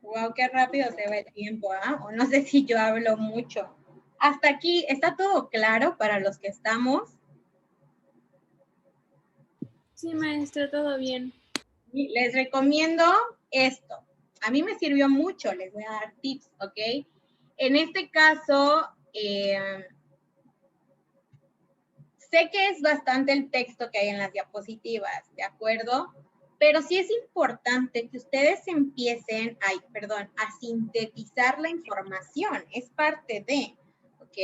Wow, qué rápido se va el tiempo, ¿ah? O no sé si yo hablo mucho. Hasta aquí, ¿está todo claro para los que estamos? Sí, maestra, todo bien. Les recomiendo esto. A mí me sirvió mucho, les voy a dar tips, ¿ok? En este caso, sé que es bastante el texto que hay en las diapositivas, ¿de acuerdo? Pero sí es importante que ustedes empiecen a sintetizar la información, es parte de, ¿ok?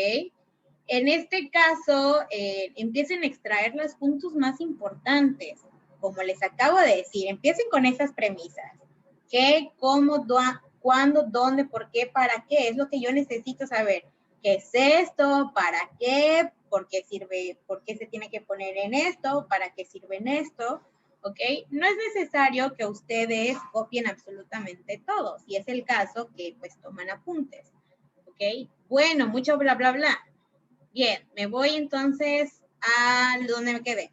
En este caso, empiecen a extraer los puntos más importantes. Como les acabo de decir, empiecen con esas premisas. ¿Qué, cómo, cuándo, dónde, por qué, para qué? Es lo que yo necesito saber. ¿Qué es esto? ¿Para qué? ¿Por qué sirve? ¿Por qué se tiene que poner en esto? ¿Para qué sirve en esto? ¿Ok? No es necesario que ustedes copien absolutamente todo. Si es el caso, que pues toman apuntes. ¿Ok? Bueno, mucho bla, bla, bla. Bien, me voy entonces a donde me quedé.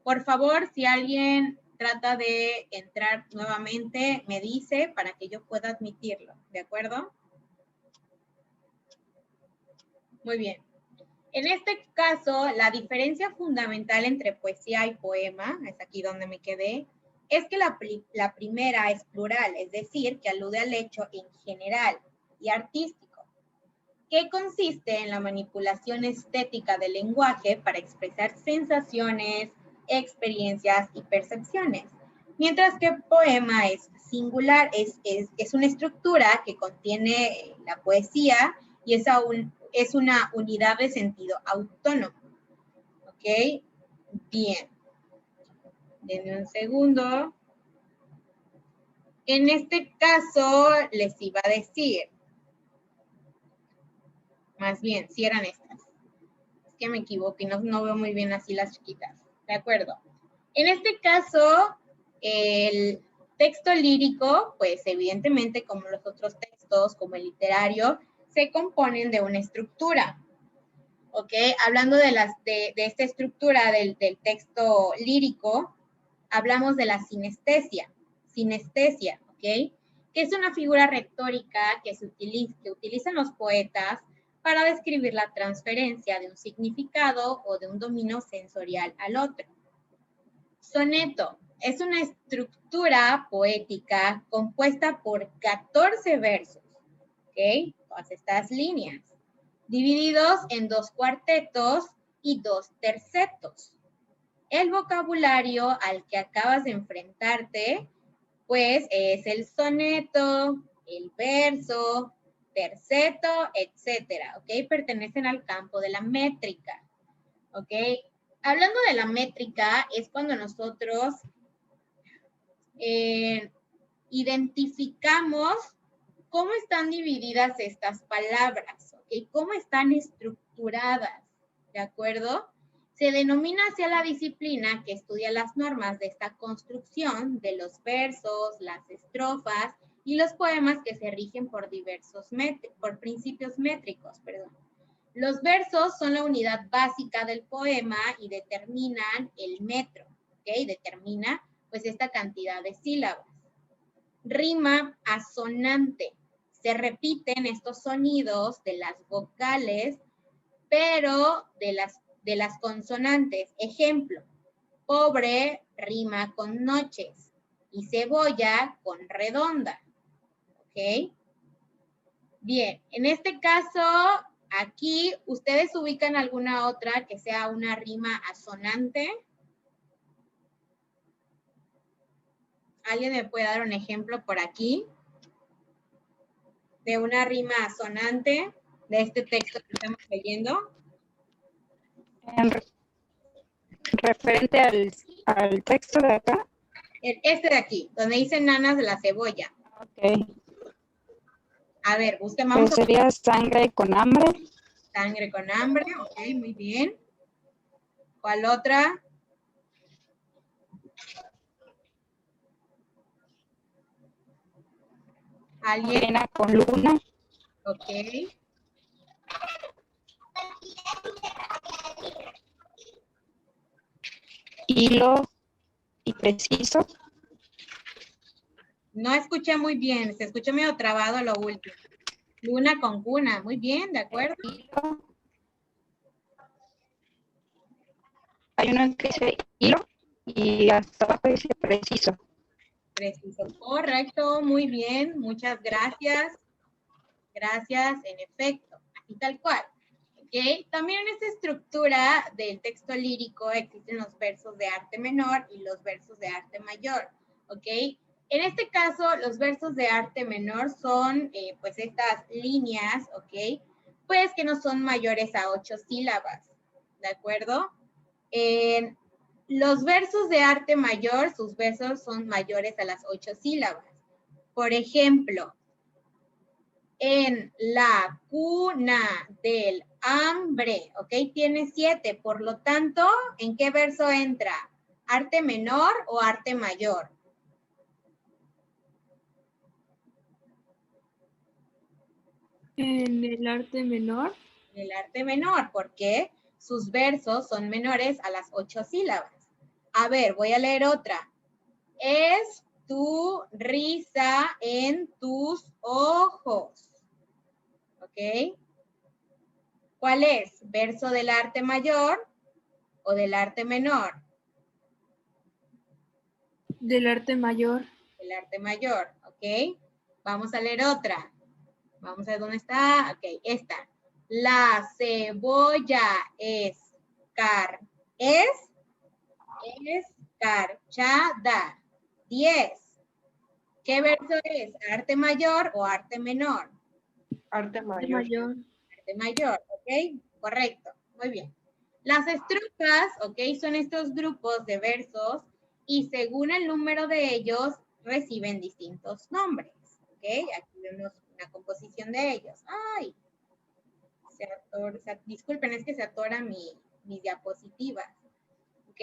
Por favor, si alguien trata de entrar nuevamente, me dice para que yo pueda admitirlo, ¿de acuerdo? Muy bien. En este caso, la diferencia fundamental entre poesía y poema, es aquí donde me quedé, es que la primera es plural, es decir, que alude al hecho en general y artístico, que consiste en la manipulación estética del lenguaje para expresar sensaciones, experiencias y percepciones. Mientras que poema es singular, es una estructura que contiene la poesía y es una unidad de sentido autónomo. ¿Ok? Bien. Denme un segundo. En este caso, les iba a decir, más bien, si eran estas. Que me equivoqué, no veo muy bien así las chiquitas. De acuerdo. En este caso, el texto lírico, pues evidentemente como los otros textos, como el literario, se componen de una estructura. ¿Ok? Hablando de esta estructura del texto lírico, hablamos de la sinestesia. Sinestesia, ¿ok? Que es una figura retórica que utilizan los poetas para describir la transferencia de un significado o de un dominio sensorial al otro. Soneto es una estructura poética compuesta por 14 versos, ¿ok? Todas estas líneas, divididos en 2 cuartetos y 2 tercetos. El vocabulario al que acabas de enfrentarte, pues es el soneto, el verso, terceto, etcétera, ¿ok? Pertenecen al campo de la métrica, ¿ok? Hablando de la métrica, es cuando nosotros identificamos cómo están divididas estas palabras, ¿ok? Cómo están estructuradas, ¿de acuerdo? Se denomina hacia la disciplina que estudia las normas de esta construcción de los versos, las estrofas y los poemas que se rigen por por principios métricos, perdón. Los versos son la unidad básica del poema y determinan el metro, ¿ok? Determina pues esta cantidad de sílabas. Rima asonante. Se repiten estos sonidos de las vocales, pero de las consonantes. Ejemplo, pobre rima con noches y cebolla con redonda. ¿Ok? Bien, en este caso, aquí, ¿ustedes ubican alguna otra que sea una rima asonante? ¿Alguien me puede dar un ejemplo por aquí? De una rima asonante de este texto que estamos leyendo. Referente al texto de acá. Este de aquí, donde dice nanas de la cebolla. Ok. A ver, busquemos. Pues sería sangre con hambre. Sangre con hambre, ok, muy bien. ¿Cuál otra? ¿Alguien? Morena con luna. Ok. Hilo y preciso. No escuché muy bien, se escuchó medio trabado lo último. Luna con cuna, muy bien, ¿de acuerdo? Hay uno que dice hilo y hasta abajo dice preciso. Preciso, correcto, muy bien, muchas gracias. Gracias, en efecto, así tal cual. ¿Okay? También en esta estructura del texto lírico existen los versos de arte menor y los versos de arte mayor. ¿Ok? En este caso, los versos de arte menor son pues estas líneas, ¿ok? Pues que no son mayores a 8 sílabas, ¿de acuerdo? Los versos de arte mayor, sus versos son mayores a las 8 sílabas. Por ejemplo, en la cuna del hambre, ¿ok? Tiene 7, por lo tanto, ¿en qué verso entra? ¿Arte menor o arte mayor? En el arte menor. El arte menor, porque sus versos son menores a las 8 sílabas. A ver, voy a leer otra. Es tu risa en tus ojos. ¿Ok? ¿Cuál es? ¿Verso del arte mayor o del arte menor? Del arte mayor. El arte mayor, ¿ok? Vamos a leer otra. Vamos a ver dónde está. Ok, esta. La cebolla escarchada. 10. ¿Qué verso es? ¿Arte mayor o arte menor? Arte Arte mayor. mayor. Arte mayor, ¿ok? Correcto, muy bien. Las estrofas, ¿ok? Son estos grupos de versos y según el número de ellos reciben distintos nombres, ¿ok? Aquí vemos una composición de ellos. ¡Ay! Disculpen, es que se atoran mis diapositivas, ¿ok?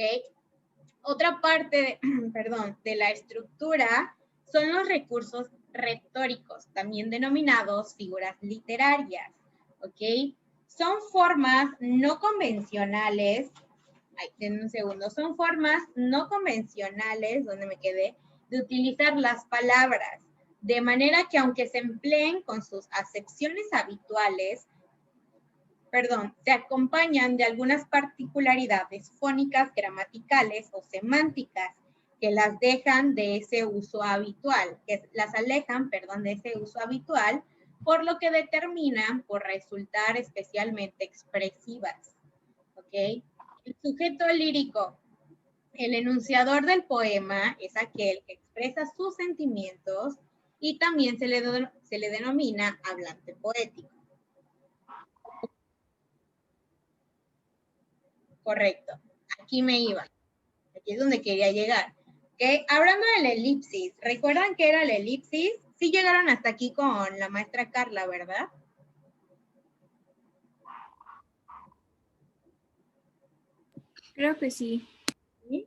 Otra parte, perdón, de la estructura son los recursos retóricos, también denominados figuras literarias, ¿ok? Son formas no convencionales, denme un segundo, son formas no convencionales, donde me quedé, de utilizar las palabras, de manera que aunque se empleen con sus acepciones habituales, se acompañan de algunas particularidades fónicas, gramaticales o semánticas que las dejan de ese uso habitual, que las alejan, de ese uso habitual, por lo que determinan por resultar especialmente expresivas. ¿Ok? El sujeto lírico, el enunciador del poema, es aquel que expresa sus sentimientos y también se le denomina hablante poético. Correcto. Aquí me iba. Aquí es donde quería llegar. ¿Okay? Hablando de la elipsis, ¿recuerdan qué era la elipsis? Sí llegaron hasta aquí con la maestra Carla, ¿verdad? Creo que sí. ¿Sí?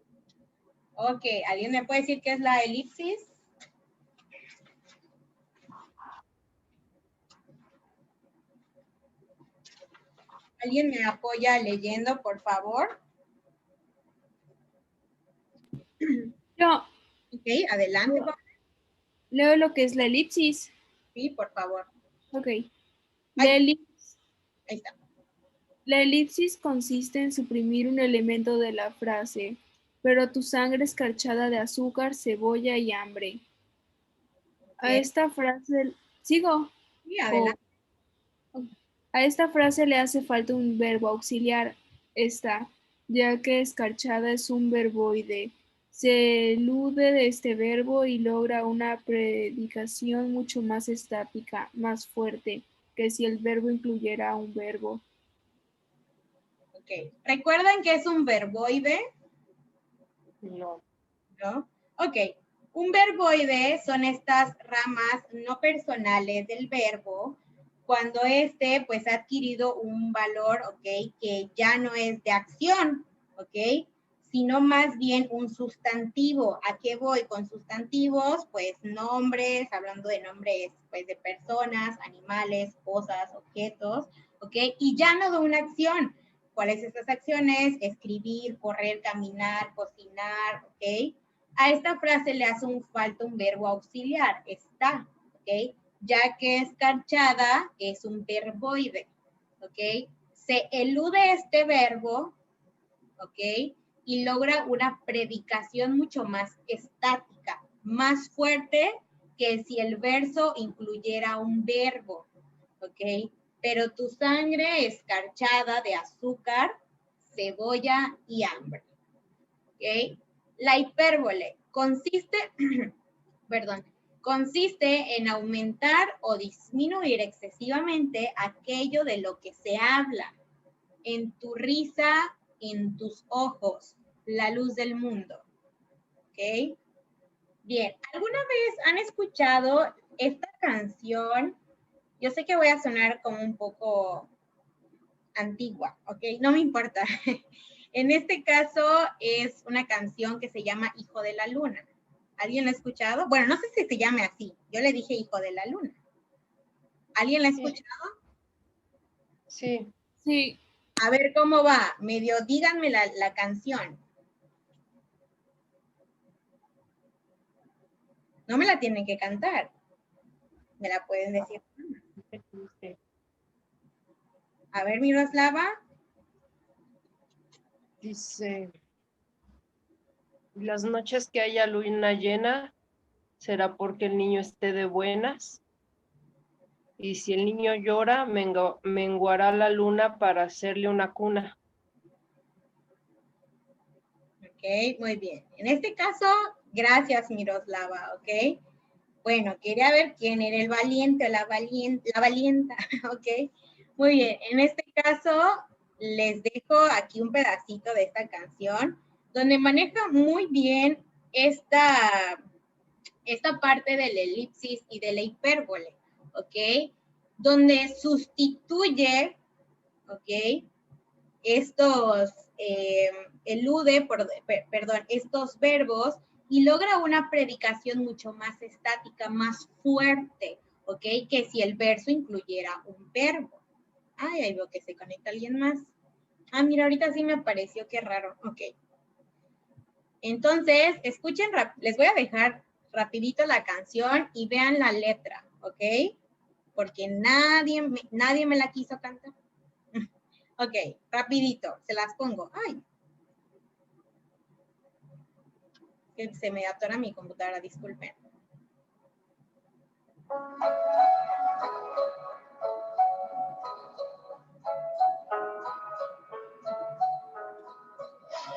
Ok, ¿alguien me puede decir qué es la elipsis? ¿Alguien me apoya leyendo, por favor? Yo Ok, adelante. leo lo que es la elipsis. Sí, por favor. Ok. Ahí está. La elipsis consiste en suprimir un elemento de la frase, pero tu sangre escarchada de azúcar, cebolla y hambre. A Okay. esta frase, ¿sigo? Sí, adelante. A esta frase le hace falta un verbo auxiliar, esta, ya que escarchada es un verboide. Se elude de este verbo y logra una predicación mucho más estática, más fuerte, que si el verbo incluyera un verbo. Ok. ¿Recuerdan que es un verboide? No. ¿No? Ok. Un verboide son estas ramas no personales del verbo cuando este pues ha adquirido un valor, ok, que ya no es de acción, ok, sino más bien un sustantivo. ¿A qué voy con sustantivos? Pues nombres, hablando de nombres pues de personas, animales, cosas, objetos, ok, y ya no de una acción. ¿Cuáles son estas acciones? Escribir, correr, caminar, cocinar, ok. A esta frase le hace falta un verbo auxiliar, está, ¿ok? Ya que escarchada es un verboide, ¿ok? Se elude este verbo, ¿ok? Y logra una predicación mucho más estática, más fuerte que si el verso incluyera un verbo, ¿ok? Pero tu sangre escarchada de azúcar, cebolla y hambre, ¿ok? La hipérbole consiste, consiste en aumentar o disminuir excesivamente aquello de lo que se habla. En tu risa, en tus ojos, la luz del mundo. ¿Ok? Bien, ¿alguna vez han escuchado esta canción? Yo sé que voy a sonar como un poco antigua, ¿ok? No me importa. En este caso es una canción que se llama Hijo de la Luna. ¿Alguien la ha escuchado? Bueno, no sé si se llame así. Yo le dije Hijo de la Luna. ¿Alguien la ha escuchado? Sí. Sí. A ver cómo va. Medio díganme la canción. No me la tienen que cantar. Me la pueden decir. A ver, Miroslava. Dice, las noches que haya luna llena, será porque el niño esté de buenas. Y si el niño llora, menguará la luna para hacerle una cuna. Ok, muy bien. En este caso, gracias, Miroslava, ok. Bueno, quería ver quién era el valiente o la valienta, ok. Muy bien, en este caso, les dejo aquí un pedacito de esta canción, donde maneja muy bien esta parte del elipsis y de la hipérbole, ok. Donde sustituye, ok, estos, estos verbos y logra una predicación mucho más estática, más fuerte, ¿ok? Que si el verso incluyera un verbo. Ay, ahí veo que se conecta alguien más. Ah, mira, ahorita sí me apareció, qué raro, ok. Entonces, escuchen, les voy a dejar rapidito la canción y vean la letra, ¿ok? Porque nadie me la quiso cantar. Ok, rapidito, se las pongo. Ay, que se me atora mi computadora, disculpen.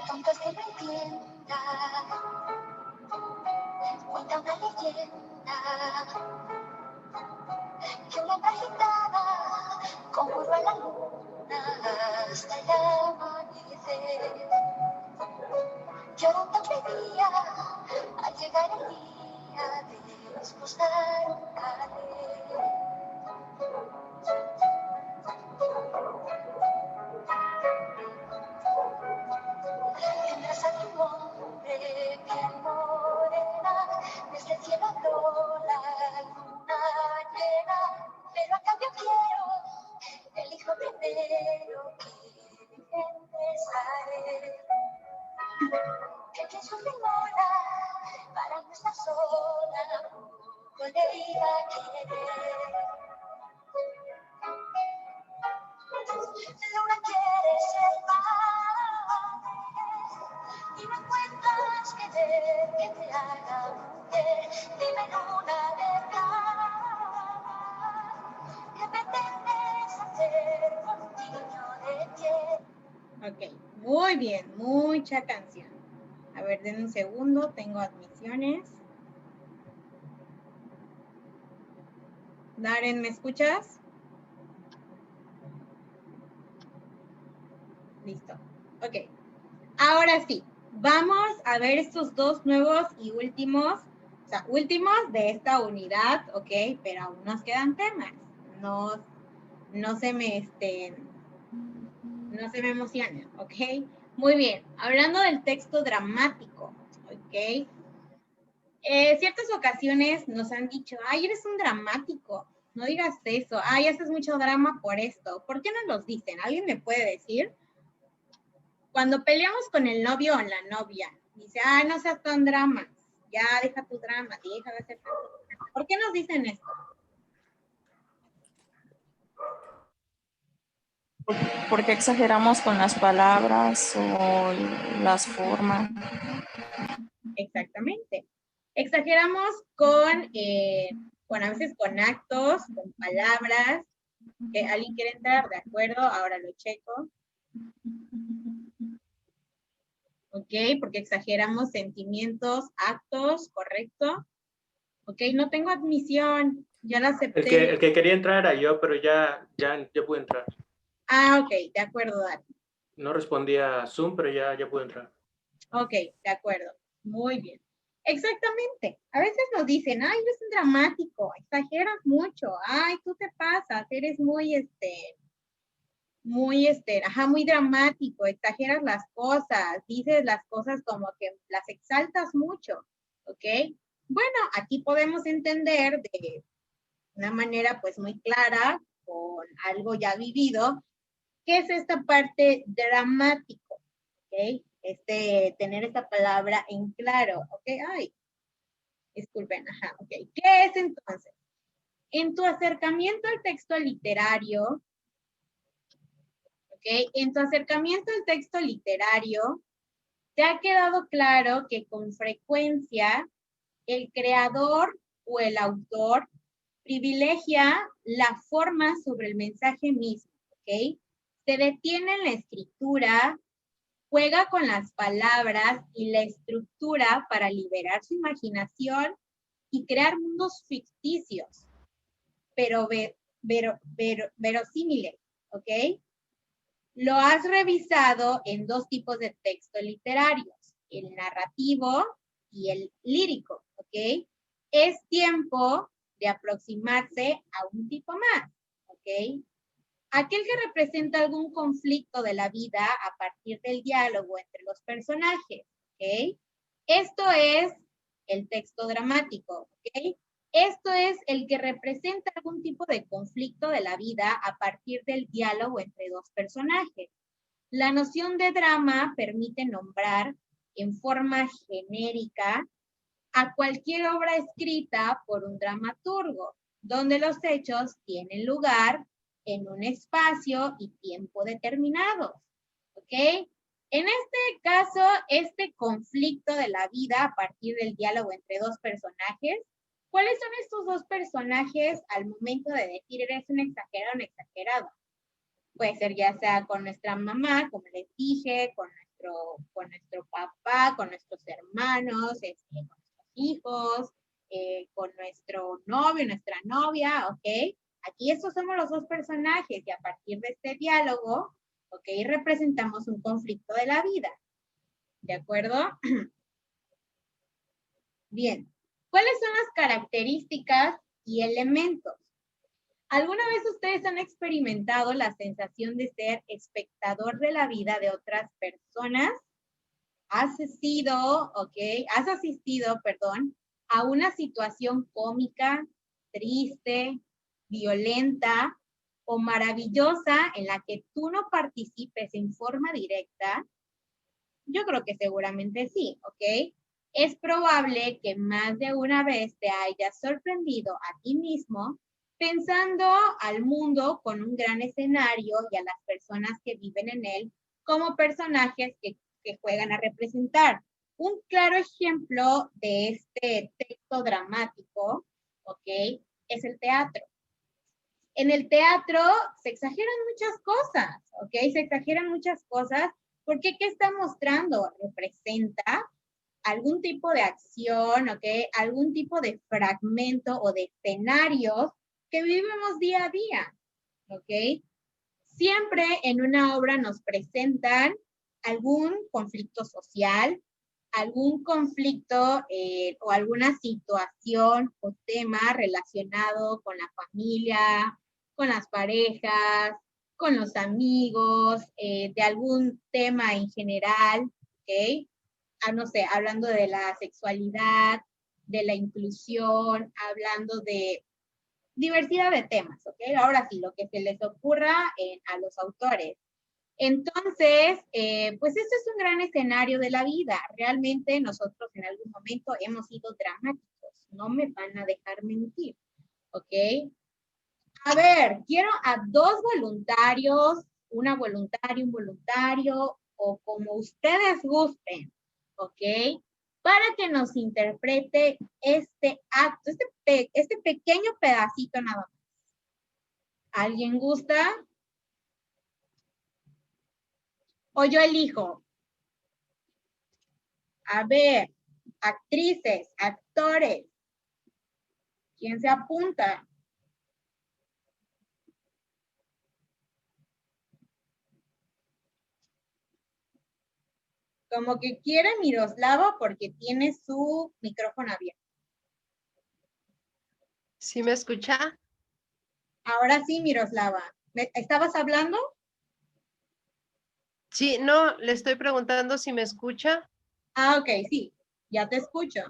Tontos que no entiendan, cuenta una leyenda, que una hembra gitana concurrió a la luna hasta el amanecer. Llorando pedía al llegar el día de desposar un calé. Tendrás a tu nombre bien morena, desde el cielo habló la luna llena, pero a cambio quiero el hijo primero que empezaré. Que quien sufre y mora para no estar sola, poco le iba a querer. Luna quiere ser madre y no encuentras querer que te haga mujer. Dime, luna de ¿qué pretendes hacer con un niño de piel? Ok, muy bien, mucha canción. A ver, den un segundo, tengo admisiones. Darren, ¿me escuchas? Listo. Ok. Ahora sí, vamos a ver estos dos nuevos y últimos, últimos de esta unidad, ok, pero aún nos quedan temas. No se me emocionen, ok. Muy bien, hablando del texto dramático, ok. Ciertas ocasiones nos han dicho, ay, eres un dramático, no digas eso, ay, haces mucho drama por esto. ¿Por qué no los dicen? ¿Alguien me puede decir? Cuando peleamos con el novio o la novia, Dice, ah, no seas tan drama. Ya, deja tu drama, deja de hacer tanto. ¿Por qué nos dicen esto? Porque exageramos con las palabras o las formas. Exactamente. Exageramos con a veces con actos, con palabras. ¿Alguien quiere entrar? De acuerdo, ahora lo checo. Ok, porque exageramos sentimientos, actos, ¿correcto? Ok, no tengo admisión, ya la acepté. El que quería entrar era yo, pero ya pude entrar. Ah, ok, de acuerdo, Dani. No respondía a Zoom, pero ya pude entrar. Ok, de acuerdo. Muy bien. Exactamente. A veces nos dicen, ay, eres un dramático, exageras mucho, ay, tú te pasas, eres muy, muy dramático, exageras las cosas, dices las cosas como que las exaltas mucho, ¿ok? Bueno, aquí podemos entender de una manera pues muy clara, con algo ya vivido, ¿qué es esta parte dramático? ¿Ok? Tener esta palabra en claro, ¿ok? Ay, disculpen, ajá, ¿ok? ¿Qué es entonces? En tu acercamiento al texto literario, ¿ok? En tu acercamiento al texto literario, ¿te ha quedado claro que con frecuencia el creador o el autor privilegia la forma sobre el mensaje mismo, ¿ok? Se detiene en la escritura, juega con las palabras y la estructura para liberar su imaginación y crear mundos ficticios, pero verosímiles, ¿ok? Lo has revisado en dos tipos de textos literarios, el narrativo y el lírico, ¿ok? Es tiempo de aproximarse a un tipo más, ¿ok? Aquel que representa algún conflicto de la vida a partir del diálogo entre los personajes, ¿ok? Esto es el texto dramático, ¿ok? Esto es el que representa algún tipo de conflicto de la vida a partir del diálogo entre dos personajes. La noción de drama permite nombrar en forma genérica a cualquier obra escrita por un dramaturgo, donde los hechos tienen lugar en un espacio y tiempo determinados. ¿Ok? En este caso, este conflicto de la vida a partir del diálogo entre dos personajes, ¿cuáles son estos dos personajes al momento de decir eres un exagerado o un exagerado? Puede ser ya sea con nuestra mamá, como les dije, con nuestro papá, con nuestros hermanos, con nuestros hijos, con nuestro novio, nuestra novia, ¿ok? Aquí estos somos los dos personajes y a partir de este diálogo, ¿ok? Representamos un conflicto de la vida, ¿de acuerdo? Bien, ¿cuáles son las características y elementos? ¿Alguna vez ustedes han experimentado la sensación de ser espectador de la vida de otras personas? ¿Has asistido, a una situación cómica, triste, violenta o maravillosa en la que tú no participes en forma directa? Yo creo que seguramente sí, ¿ok? Es probable que más de una vez te hayas sorprendido a ti mismo pensando al mundo con un gran escenario y a las personas que viven en él como personajes que juegan a representar. Un claro ejemplo de este texto dramático, ¿ok? Es el teatro. En el teatro se exageran muchas cosas, ¿ok? Se exageran muchas cosas porque ¿qué está mostrando? Representa algún tipo de acción, ¿ok? Algún tipo de fragmento o de escenarios que vivimos día a día, ¿ok? Siempre en una obra nos presentan algún conflicto social, algún conflicto o alguna situación o tema relacionado con la familia, con las parejas, con los amigos, de algún tema en general, ¿ok? No sé, hablando de la sexualidad, de la inclusión, hablando de diversidad de temas, ¿ok? Ahora sí, lo que se les ocurra a los autores. Entonces, pues este es un gran escenario de la vida. Realmente nosotros en algún momento hemos sido dramáticos. No me van a dejar mentir, ¿ok? A ver, quiero a 2 voluntarios, una voluntaria, un voluntario, o como ustedes gusten, ¿ok? Para que nos interprete este acto, este pequeño pedacito nada más. ¿Alguien gusta? O yo elijo. A ver, actrices, actores. ¿Quién se apunta? Como que quiere Miroslava porque tiene su micrófono abierto. ¿Sí me escucha? Ahora sí, Miroslava. ¿Estabas hablando? Sí, no, le estoy preguntando si me escucha. Ah, ok, sí. Ya te escucho.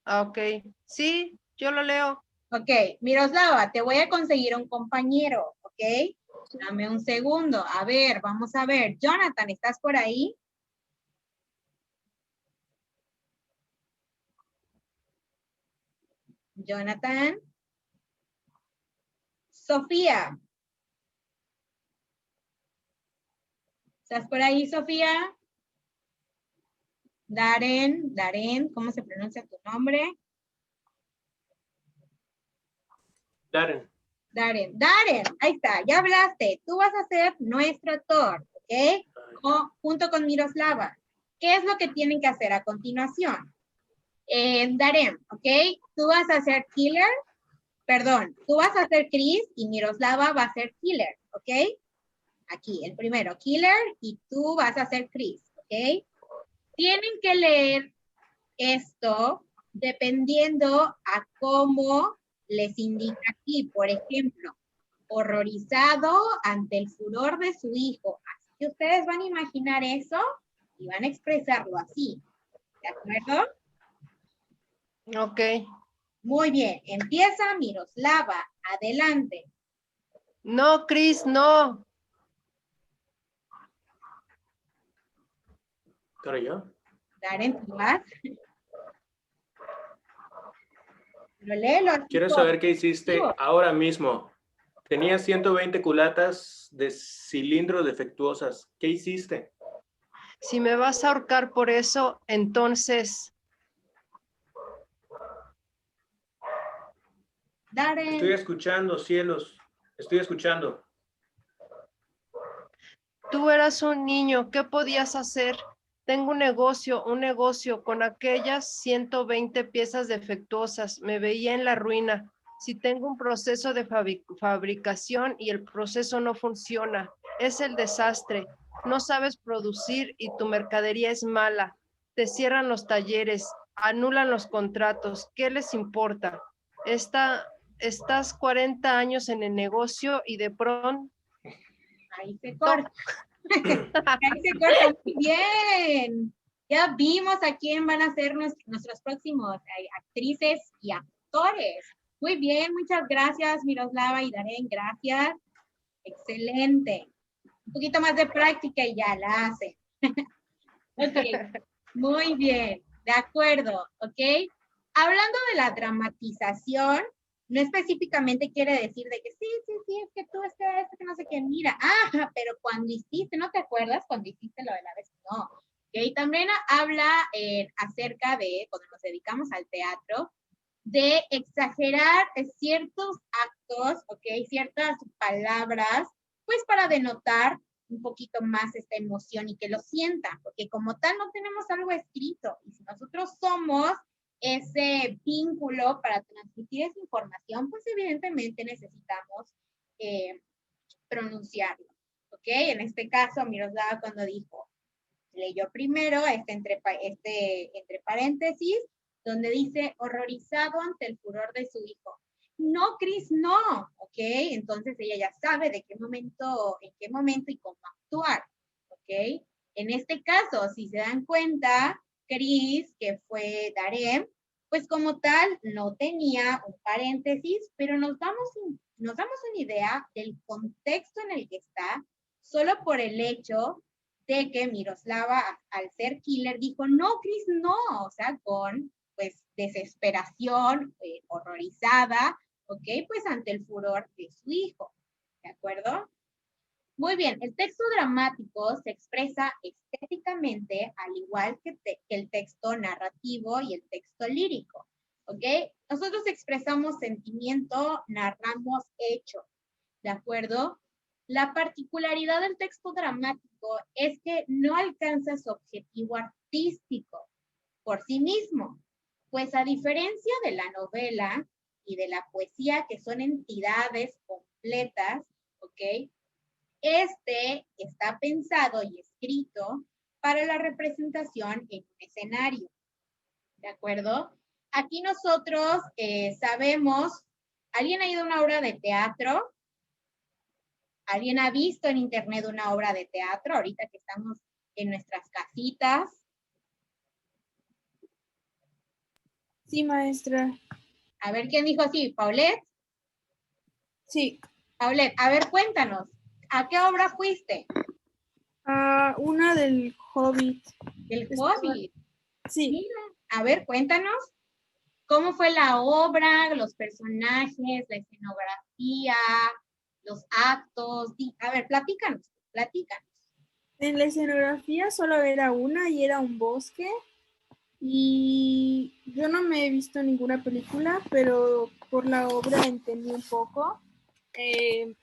Ah, ok. Sí, yo lo leo. Ok, Miroslava, te voy a conseguir un compañero, ¿ok? Dame un segundo. A ver, vamos a ver. Jonathan, ¿estás por ahí? Jonathan. Sofía. ¿Estás por ahí, Sofía? Darren, ¿cómo se pronuncia tu nombre? Darren. Darren, ahí está, ya hablaste. Tú vas a ser nuestro actor, ¿ok? Junto con Miroslava. ¿Qué es lo que tienen que hacer a continuación? Darren, ¿ok? Tú vas a ser Killer, perdón, tú vas a ser Chris y Miroslava va a ser Killer, ¿ok? Aquí, el primero, Killer, y tú vas a ser Chris, ¿ok? Tienen que leer esto dependiendo a cómo les indica aquí. Por ejemplo, horrorizado ante el furor de su hijo. Así que ustedes van a imaginar eso y van a expresarlo así. ¿De acuerdo? Ok. Muy bien. Empieza Miroslava. Adelante. No, Cris, no. ¿Ahora yo? Darren, ¿tú vas? Lo léelo así Quiero todo. saber qué hiciste ahora mismo. Tenías 120 culatas de cilindros defectuosas. ¿Qué hiciste? Si me vas a ahorcar por eso, entonces Darren. Estoy escuchando, cielos. Estoy escuchando. tú eras un niño, ¿qué podías hacer? Tengo un negocio con aquellas 120 piezas defectuosas. Me veía en la ruina. Si tengo un proceso de fabricación y el proceso no funciona, es el desastre. No sabes producir y tu mercadería es mala. Te cierran los talleres, anulan los contratos. ¿Qué les importa? Estás 40 años en el negocio y de pronto Ahí se corta. Ahí se corta muy bien. Ya vimos a quién van a ser nuestros próximos actrices y actores. Muy bien, muchas gracias, Miroslava y Darren, gracias. Excelente. Un poquito más de práctica y ya la hacen. Ok, muy bien, de acuerdo, ok. Hablando de la dramatización, no específicamente quiere decir de que sí, es que tú, esto, que no sé qué, mira, pero cuando hiciste, ¿no te acuerdas? Cuando hiciste lo de la vez, no. Ok, también habla acerca de, cuando nos dedicamos al teatro, de exagerar ciertos actos, ok, ciertas palabras, pues para denotar un poquito más esta emoción y que lo sientan, porque como tal no tenemos algo escrito, y si nosotros somos ese vínculo para transmitir esa información, pues evidentemente necesitamos pronunciarlo, ¿ok? En este caso, Miroslava cuando dijo, leyó primero entre paréntesis, donde dice horrorizado ante el furor de su hijo. No, Cris, no, ¿ok? Entonces ella ya sabe en qué momento y cómo actuar, ¿ok? En este caso, si se dan cuenta, Cris, que fue Darem, pues como tal no tenía un paréntesis, pero nos damos una idea del contexto en el que está solo por el hecho de que Miroslava, al ser killer, dijo, no, Cris, no, o sea, con, pues, desesperación, horrorizada, ¿ok? Pues, ante el furor de su hijo, ¿de acuerdo? Muy bien, el texto dramático se expresa estéticamente al igual que el texto narrativo y el texto lírico, ¿ok? Nosotros expresamos sentimiento, narramos hecho, ¿de acuerdo? La particularidad del texto dramático es que no alcanza su objetivo artístico por sí mismo, pues a diferencia de la novela y de la poesía, que son entidades completas, ¿ok? Este está pensado y escrito para la representación en un escenario, ¿de acuerdo? Aquí nosotros sabemos, ¿alguien ha ido a una obra de teatro? ¿Alguien ha visto en internet una obra de teatro ahorita que estamos en nuestras casitas? Sí, maestra. A ver, ¿quién dijo sí? ¿Paulette? Sí. Paulette, a ver, cuéntanos, ¿a qué obra fuiste? Una del Hobbit. Del Estaba- Hobbit. Sí. Mira, a ver, cuéntanos, ¿cómo fue la obra, los personajes, la escenografía, los actos? A ver, platícanos. En la escenografía solo era una y era un bosque. Y yo no me he visto ninguna película, pero por la obra entendí un poco.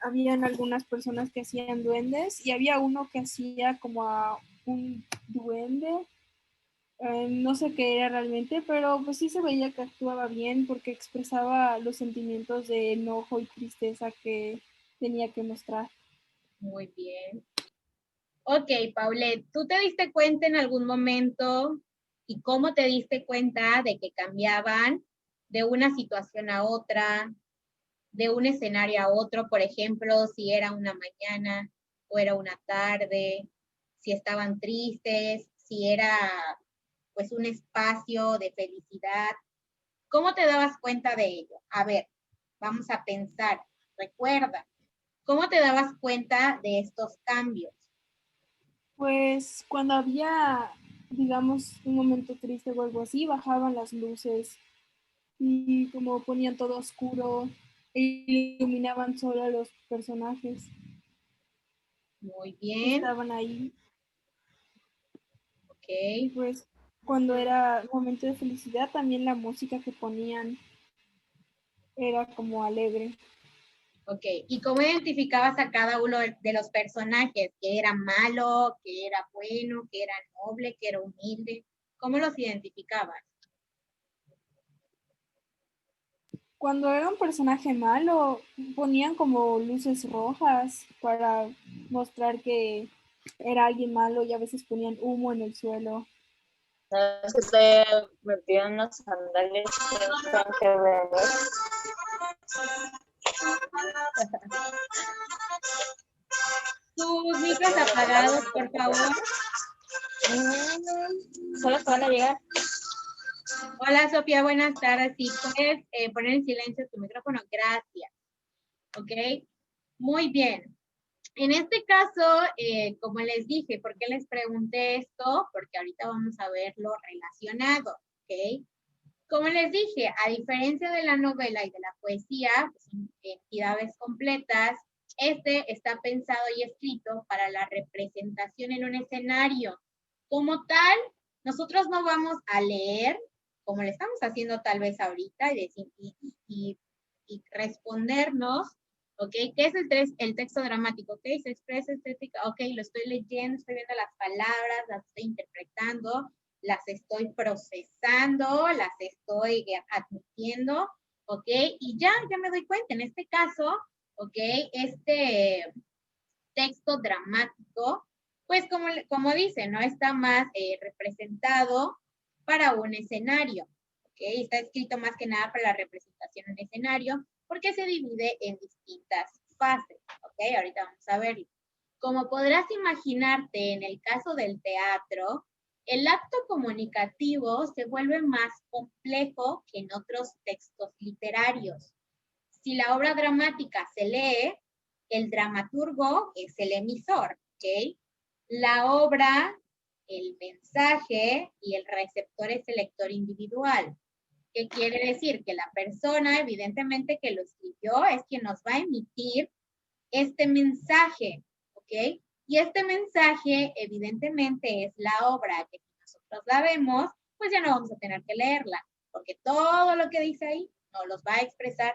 Habían algunas personas que hacían duendes y había uno que hacía como a un duende. No sé qué era realmente, pero pues sí se veía que actuaba bien porque expresaba los sentimientos de enojo y tristeza que tenía que mostrar. Muy bien. Ok, Paulette, ¿tú te diste cuenta en algún momento y cómo te diste cuenta de que cambiaban de una situación a otra, de un escenario a otro? Por ejemplo, si era una mañana o era una tarde, si estaban tristes, si era pues un espacio de felicidad. ¿Cómo te dabas cuenta de ello? A ver, vamos a pensar, recuerda, ¿cómo te dabas cuenta de estos cambios? Pues cuando había, digamos, un momento triste o algo así, bajaban las luces y como ponían todo oscuro e iluminaban solo a los personajes Muy que bien, estaban ahí. Y ok, pues cuando era momento de felicidad, también la música que ponían era como alegre. ok. ¿Y cómo identificabas a cada uno de los personajes? ¿Que era malo, que era bueno, que era noble, que era humilde? ¿Cómo los identificabas? Cuando era un personaje malo, ponían como luces rojas para mostrar que era alguien malo y a veces ponían humo en el suelo. Es que estoy metido en unas sandalias que tengo que ver. Sus micros apagados, por favor. Solo se van a llegar. Hola, Sofía, buenas tardes. Si puedes poner en silencio tu micrófono, gracias. ¿Ok? Muy bien. En este caso, como les dije, ¿por qué les pregunté esto? Porque ahorita vamos a verlo relacionado, ¿ok? Como les dije, a diferencia de la novela y de la poesía, que son entidades completas, este está pensado y escrito para la representación en un escenario. Como tal, nosotros no vamos a leer, como le estamos haciendo tal vez ahorita, y respondernos, ¿ok? ¿Qué es el texto dramático? ¿Ok? Se expresa estética, ok, lo estoy leyendo, estoy viendo las palabras, las estoy interpretando, las estoy procesando, las estoy admitiendo, ¿ok? Y ya me doy cuenta, en este caso, ¿ok? Este texto dramático, pues como dice, ¿no? Está más representado para un escenario, ¿ok? Está escrito más que nada para la representación en escenario, porque se divide en distintas fases, ¿ok? Ahorita vamos a verlo. Como podrás imaginarte, en el caso del teatro, el acto comunicativo se vuelve más complejo que en otros textos literarios. Si la obra dramática se lee, El dramaturgo es el emisor, ¿ok? La obra, el mensaje y el receptor es el lector individual. ¿Qué quiere decir? Que la persona, evidentemente, que lo escribió es quien nos va a emitir este mensaje, ¿ok? Y este mensaje, evidentemente, es la obra que si nosotros la vemos, pues ya no vamos a tener que leerla, porque todo lo que dice ahí nos los va a expresar,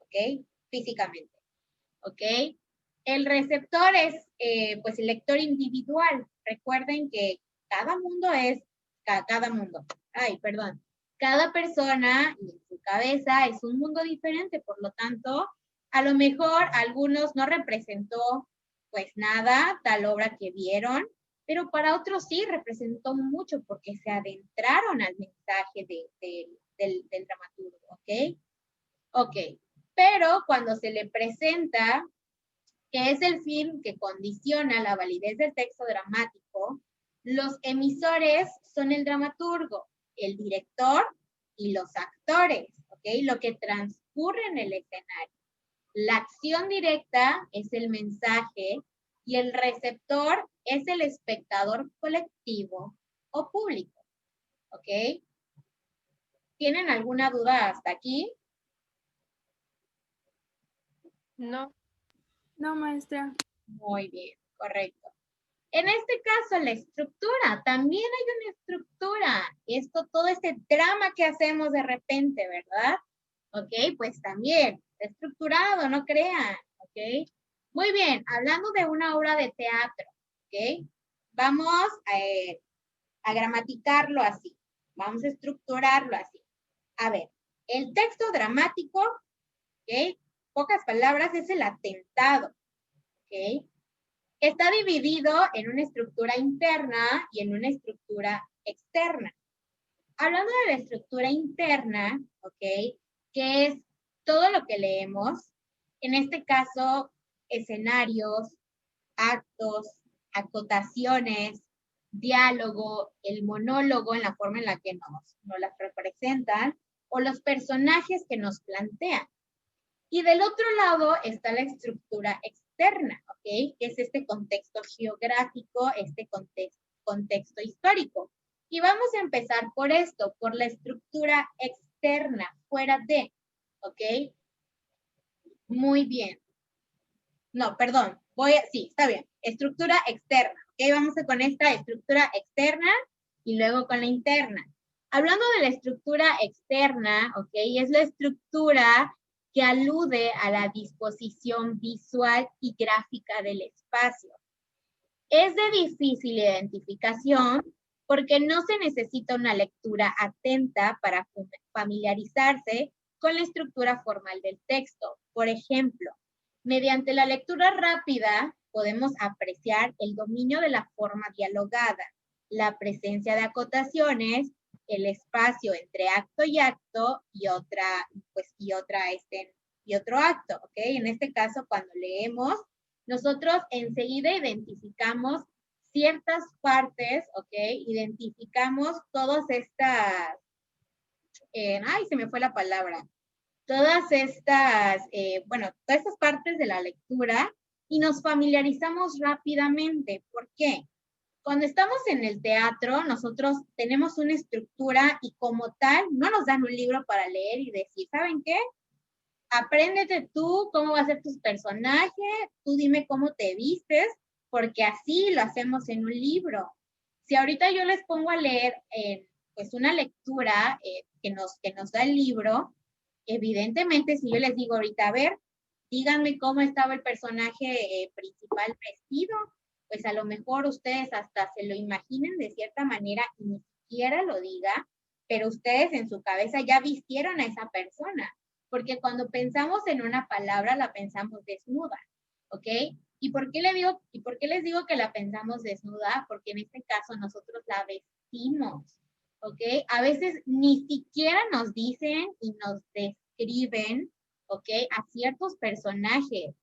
¿ok? Físicamente, ¿ok? El receptor es, pues, el lector individual. Recuerden que cada mundo es, cada persona y en su cabeza es un mundo diferente, por lo tanto, a lo mejor a algunos no representó pues nada tal obra que vieron, pero para otros sí representó mucho porque se adentraron al mensaje del dramaturgo, ¿ok? Ok, pero cuando se le presenta que es el fin que condiciona la validez del texto dramático, los emisores son el dramaturgo, el director y los actores, ¿ok? Lo que transcurre en el escenario. La acción directa es el mensaje y el receptor es el espectador colectivo o público, ¿ok? ¿Tienen alguna duda hasta aquí? No. No, maestra. Muy bien, correcto. En este caso, la estructura, también hay una estructura. Todo este drama que hacemos de repente, ¿verdad? Ok, pues también, estructurado, no crean, ok. Muy bien, hablando de una obra de teatro, ok. Vamos a gramaticarlo así, vamos a estructurarlo así. A ver, el texto dramático, ok, pocas palabras, es el atentado, ok. Está dividido en una estructura interna y en una estructura externa. Hablando de la estructura interna, ¿ok? Que es todo lo que leemos, en este caso, escenarios, actos, acotaciones, diálogo, el monólogo en la forma en la que nos las representan, o los personajes que nos plantean. Y del otro lado está la estructura externa, ¿ok? Que es este contexto geográfico, este contexto histórico. Y vamos a empezar por esto, por la estructura externa, fuera de, ¿ok? Muy bien. No, perdón, sí, está bien. Estructura externa, ¿ok? Vamos con esta estructura externa y luego con la interna. Hablando de la estructura externa, ¿ok? Es la estructura que alude a la disposición visual y gráfica del espacio. Es de difícil identificación porque no se necesita una lectura atenta para familiarizarse con la estructura formal del texto. Por ejemplo, mediante la lectura rápida podemos apreciar el dominio de la forma dialogada, la presencia de acotaciones, el espacio entre acto y acto y otro acto, ¿ok? En este caso, cuando leemos, nosotros enseguida identificamos ciertas partes, ¿ok? Identificamos todas estas, se me fue la palabra, todas estas partes de la lectura y nos familiarizamos rápidamente. ¿Por qué? Cuando estamos en el teatro, nosotros tenemos una estructura y como tal, no nos dan un libro para leer y decir, ¿saben qué? Apréndete tú cómo va a ser tus personajes, tú dime cómo te vistes, porque así lo hacemos en un libro. Si ahorita yo les pongo a leer pues una lectura que nos da el libro, evidentemente si yo les digo ahorita, a ver, díganme cómo estaba el personaje principal vestido, pues a lo mejor ustedes hasta se lo imaginen de cierta manera y ni siquiera lo diga, pero ustedes en su cabeza ya vistieron a esa persona. Porque cuando pensamos en una palabra, la pensamos desnuda, ¿ok? ¿Y por qué les digo que la pensamos desnuda? Porque en este caso nosotros la vestimos, ¿ok? A veces ni siquiera nos dicen y nos describen, ¿ok? A ciertos personajes,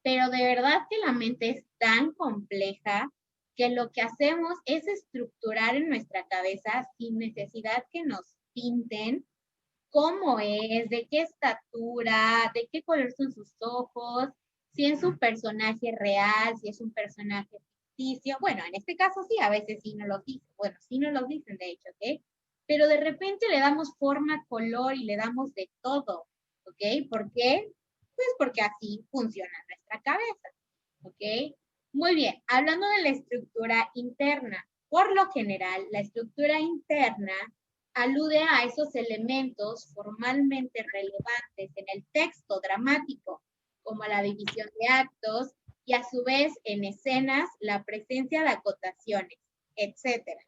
pero de verdad que la mente es tan compleja que lo que hacemos es estructurar en nuestra cabeza sin necesidad que nos pinten cómo es, de qué estatura, de qué color son sus ojos, si es un personaje real, si es un personaje ficticio. Bueno, en este caso sí, a veces sí no los dicen. Bueno, sí no los dicen, de hecho, ¿ok? Pero de repente le damos forma, color y le damos de todo, ¿ok? ¿Por qué? Pues porque así funciona nuestra cabeza, ¿ok? Muy bien, hablando de la estructura interna. Por lo general, la estructura interna alude a esos elementos formalmente relevantes en el texto dramático, como la división de actos y a su vez en escenas la presencia de acotaciones, etc.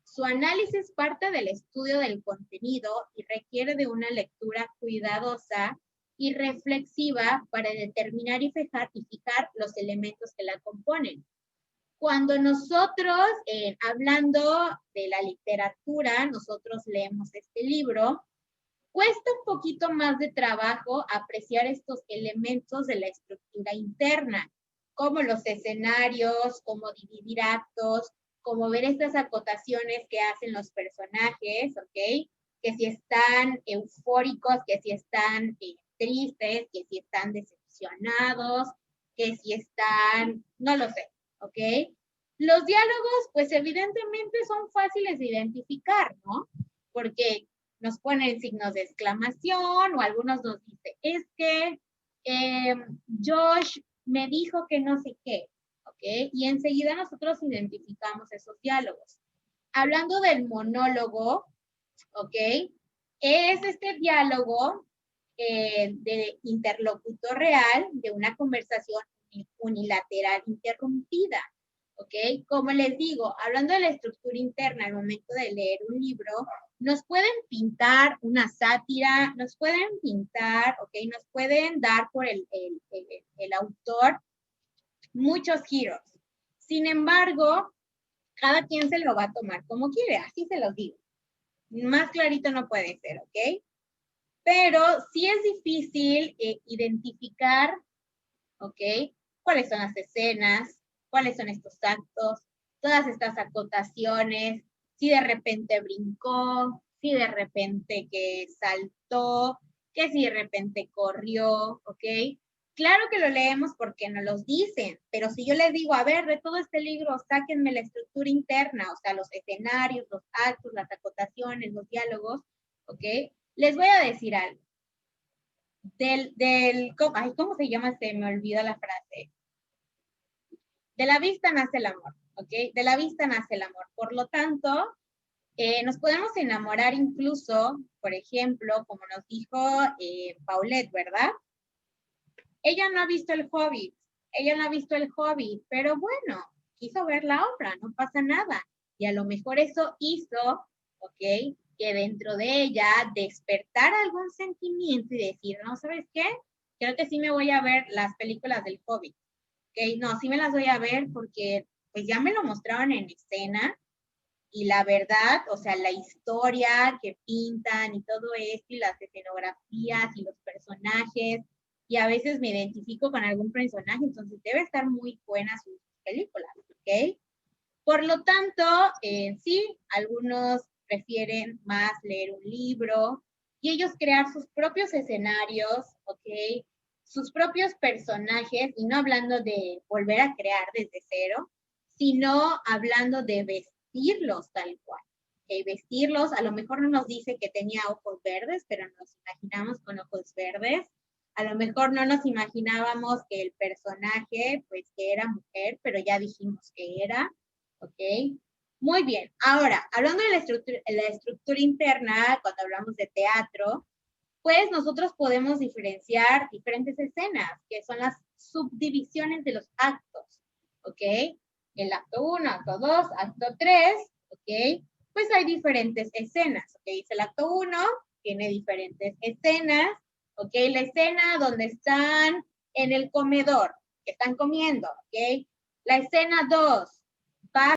Su análisis parte del estudio del contenido y requiere de una lectura cuidadosa y reflexiva para determinar y fijar los elementos que la componen. Cuando nosotros, hablando de la literatura, nosotros leemos este libro, cuesta un poquito más de trabajo apreciar estos elementos de la estructura interna, como los escenarios, como dividir actos, como ver estas acotaciones que hacen los personajes, ¿ok? Que si están eufóricos, que si están tristes, que si están decepcionados, que si están, no lo sé, ¿ok? Los diálogos, pues evidentemente son fáciles de identificar, ¿no? Porque nos ponen signos de exclamación o algunos nos dicen, es que Josh me dijo que no sé qué, ¿ok? Y enseguida nosotros identificamos esos diálogos. Hablando del monólogo, ¿ok? Es este diálogo de interlocutor real de una conversación unilateral interrumpida, ¿ok? Como les digo, hablando de la estructura interna al momento de leer un libro, nos pueden pintar una sátira, nos pueden pintar, ¿ok? Nos pueden dar por el autor muchos giros. Sin embargo, cada quien se lo va a tomar como quiere, así se los digo. Más clarito no puede ser, ¿ok? Pero sí es difícil identificar, ¿ok? ¿Cuáles son las escenas? ¿Cuáles son estos actos? Todas estas acotaciones, si de repente brincó, si de repente que saltó, que si de repente corrió, ¿ok? Claro que lo leemos porque nos los dicen, pero si yo les digo, a ver, de todo este libro, sáquenme la estructura interna, o sea, los escenarios, los actos, las acotaciones, los diálogos, ¿ok? Les voy a decir algo. ¿Cómo se llama? Se me olvidó la frase. De la vista nace el amor, ¿ok? De la vista nace el amor. Por lo tanto, nos podemos enamorar incluso, por ejemplo, como nos dijo Paulette, ¿verdad? Ella no ha visto el Hobbit, pero bueno, quiso ver la obra, no pasa nada. Y a lo mejor eso hizo, ¿ok? Que dentro de ella despertar algún sentimiento y decir, no, ¿sabes qué? Creo que sí me voy a ver las películas del Hobbit, ¿ok? No, sí me las voy a ver porque pues ya me lo mostraron en escena y la verdad, o sea, la historia que pintan y todo esto y las escenografías y los personajes y a veces me identifico con algún personaje, entonces debe estar muy buena sus películas, ¿ok? Por lo tanto, sí, algunos prefieren más leer un libro y ellos crear sus propios escenarios, ¿ok? Sus propios personajes, y no hablando de volver a crear desde cero, sino hablando de vestirlos tal cual. ¿Ok? Vestirlos, a lo mejor no nos dice que tenía ojos verdes, pero nos imaginamos con ojos verdes. A lo mejor no nos imaginábamos que el personaje, pues que era mujer, pero ya dijimos que era. ¿Ok? Muy bien. Ahora, hablando de la estructura interna, cuando hablamos de teatro, pues nosotros podemos diferenciar diferentes escenas, que son las subdivisiones de los actos. ¿Ok? El acto 1, acto 2, acto 3, ¿ok? Pues hay diferentes escenas. ¿Ok? Dice el acto 1, tiene diferentes escenas. ¿Ok? La escena donde están en el comedor, que están comiendo. ¿Ok? La escena 2,